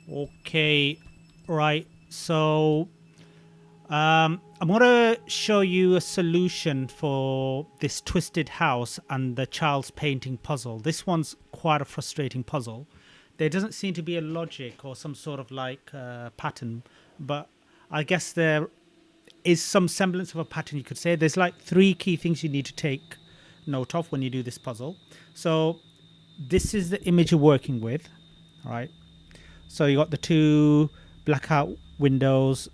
Okay, right. So I'm going to show you a solution for this twisted house and the child's painting puzzle. This one's quite a frustrating puzzle. There doesn't seem to be a logic or some sort of like pattern, but I guess there is some semblance of a pattern, you could say. There's like three key things you need to take note of when you do this puzzle. So this is the image you're working with, all right? So you got the two blackout windows,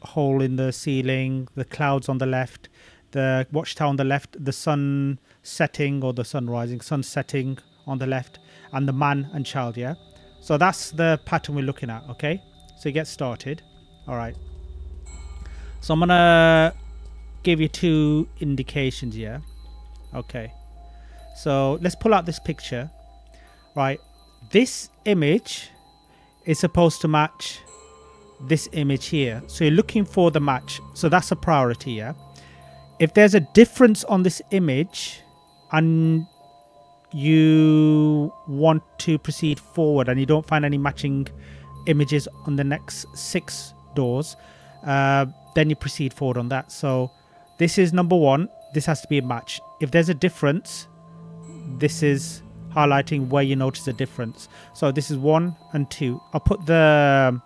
hole in the ceiling, the clouds on the left, the watchtower on the left, the sun setting or the sun rising, sun setting on the left, and the man and child, yeah? So that's the pattern we're looking at, okay? So you get started. All right. So I'm gonna give you two indications here. Okay. So let's pull out this picture. Right. This image is supposed to match this image here. So you're looking for the match. So that's a priority, yeah? If there's a difference on this image and you want to proceed forward and you don't find any matching images on the next 6 doors, then you proceed forward on that. So this is number one. This has to be a match. If there's a difference, this is highlighting where you notice a difference. So this is 1 and 2. I'll put the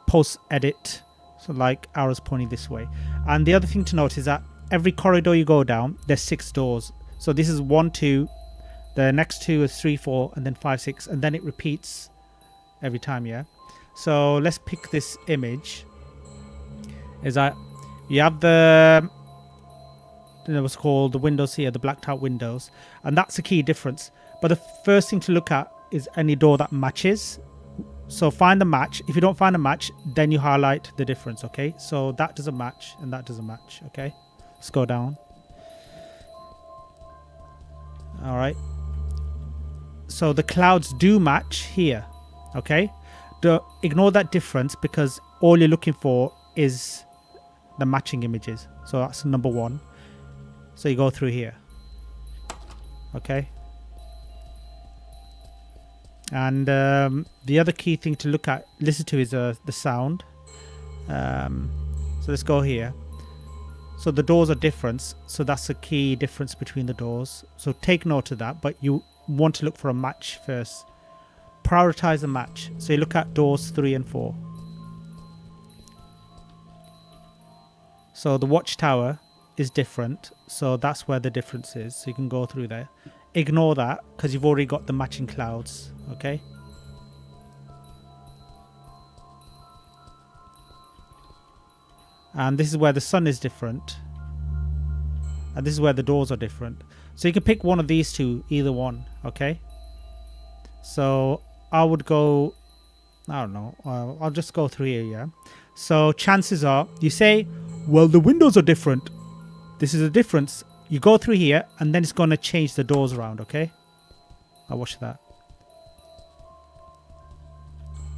post edit, so like arrows pointing this way. And the other thing to note is that every corridor you go down, there's 6 doors. So this is 1, 2, the next 2 is 3, 4, and then 5, 6, and then it repeats every time, yeah? So let's pick this image. Is that you have the what's called the windows here, the blacked out windows, and that's the key difference. But the first thing to look at is any door that matches. So find the match. If you don't find a match, then you highlight the difference, okay? So that doesn't match and that doesn't match, okay? Let's go down. All right. So the clouds do match here, okay? Ignore that difference because all you're looking for is the matching images. So that's number one. So you go through here, okay? And the other key thing to look at, listen to, is the sound. So let's go here. So the doors are different. So that's the key difference between the doors. So take note of that, but you want to look for a match first. Prioritize the match. So you look at doors 3 and 4. So the watchtower is different. So that's where the difference is. So you can go through there. Ignore that because you've already got the matching clouds, okay? And this is where the sun is different. And this is where the doors are different. So you can pick one of these two, either one, okay? So I would go, I don't know, I'll just go through here, yeah? So chances are, you say, well, the windows are different. This is a difference. You go through here and then it's going to change the doors around, okay? I'll watch that.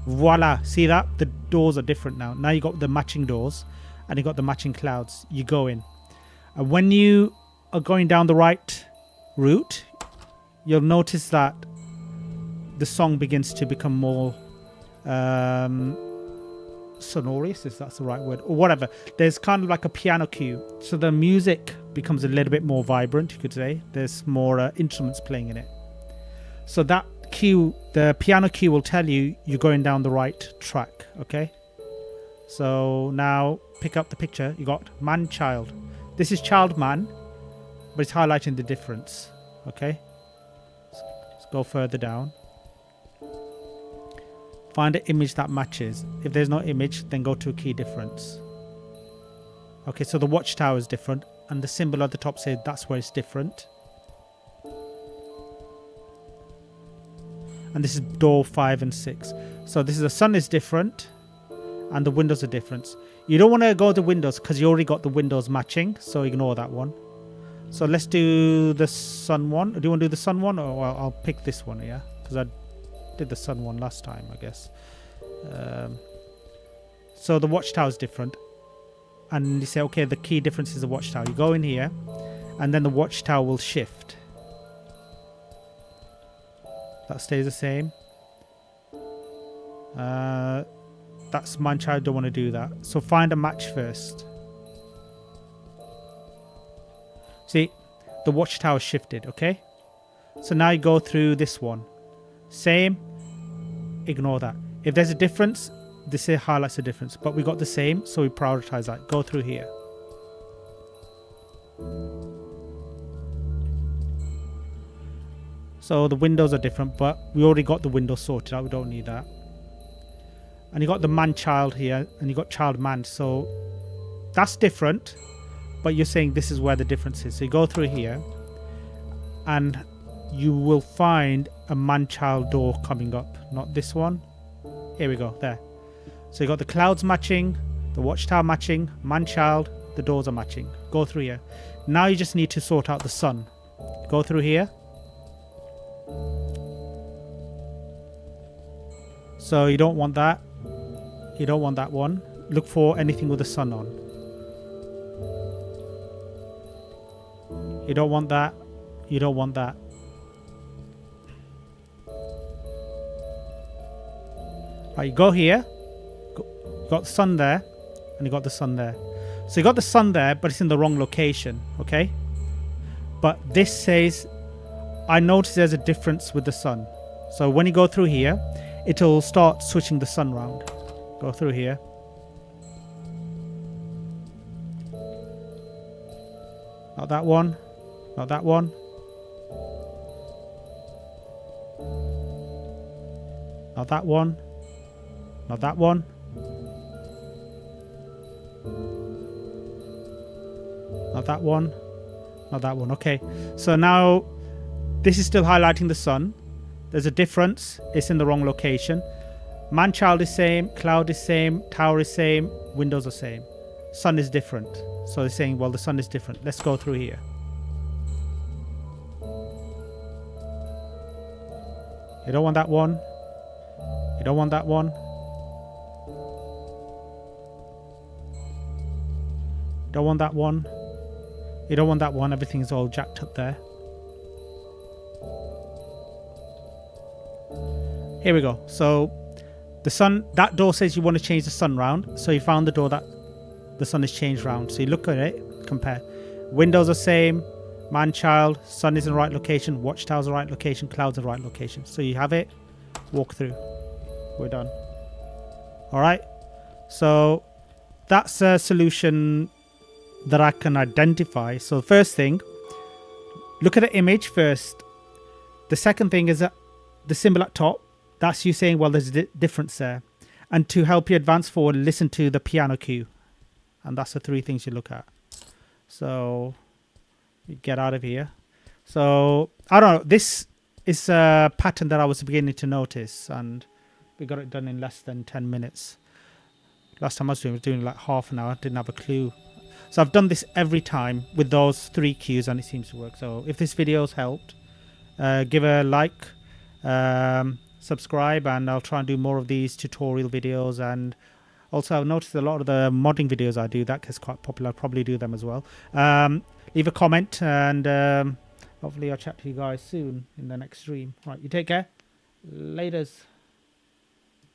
Voila. See that? The doors are different now. Now you got the matching doors and you got the matching clouds. You go in. And when you are going down the right route, you'll notice that the song begins to become more sonorous, if that's the right word, or whatever. There's kind of like a piano cue. So the music becomes a little bit more vibrant, you could say. There's more instruments playing in it. So that cue, the piano cue, will tell you you're going down the right track, okay? So now pick up the picture. You got man, child. This is child, man, but it's highlighting the difference, okay? Let's go further down. Find an image that matches. If there's no image, then go to a key difference. Okay, so the watchtower is different, and the symbol at the top says that's where it's different. And this is door 5 and 6. So this is the sun is different, and the windows are different. You don't want to go to windows because you already got the windows matching, so ignore that one. So let's do the sun one. Do you want to do the sun one, or I'll pick this one, yeah? Because I did the sun one last time, I guess. So the watchtower is different, and you say, okay, the key difference is the watchtower. You go in here, and then the watchtower will shift. That stays the same. That's man child. Don't want to do that. So find a match first. See, the watchtower shifted. Okay. So now you go through this one. Same. Ignore that. If there's a difference, this here highlights the difference. But we got the same, so we prioritize that. Go through here. So the windows are different, but we already got the windows sorted out. We don't need that. And you got the man child here, and you got child man. So that's different, but you're saying this is where the difference is. So you go through here, and you will find a man child door coming up. Not this one. Here we go. There. So you got the clouds matching, the watchtower matching, man child, the doors are matching. Go through here. Now you just need to sort out the sun. Go through here. So you don't want that. You don't want that one. Look for anything with the sun on. You don't want that. You don't want that. Right, you go here. You got the sun there. And you got the sun there. So you got the sun there, but it's in the wrong location. Okay? But this says, I notice there's a difference with the sun. So when you go through here, it'll start switching the sun round. Go through here. Not that one. Not that one. Not that one. Not that one. Not that one. Not that one. Okay. So now this is still highlighting the sun. There's a difference. It's in the wrong location. Man child is same. Cloud is same. Tower is same. Windows are same. Sun is different. So they're saying, well, the sun is different. Let's go through here. You don't want that one. You don't want that one. You don't want that one. You don't want that one. Everything's all jacked up there. Here we go. So the sun, that door says you want to change the sun round. So you found the door that the sun is changed round. So you look at it, compare. Windows are same. Man child, sun is in the right location. Watchtower's the right location. Cloud's in the right location. So you have it. Walk through. We're done. All right. So that's a solution that I can identify. So the first thing, look at the image first. The second thing is that the symbol at top, that's you saying, well, there's a difference there. And to help you advance forward, listen to the piano cue. And that's the three things you look at. So you get out of here. So I don't know. This is a pattern that I was beginning to notice. And we got it done in less than 10 minutes. Last time I was doing like half an hour. Didn't have a clue. So I've done this every time with those three cues and it seems to work. So if this video's helped, give a like, subscribe, and I'll try and do more of these tutorial videos. And also I've noticed a lot of the modding videos I do, that gets quite popular. I'll probably do them as well. Leave a comment and hopefully I'll chat to you guys soon in the next stream. Right, you take care. Laters.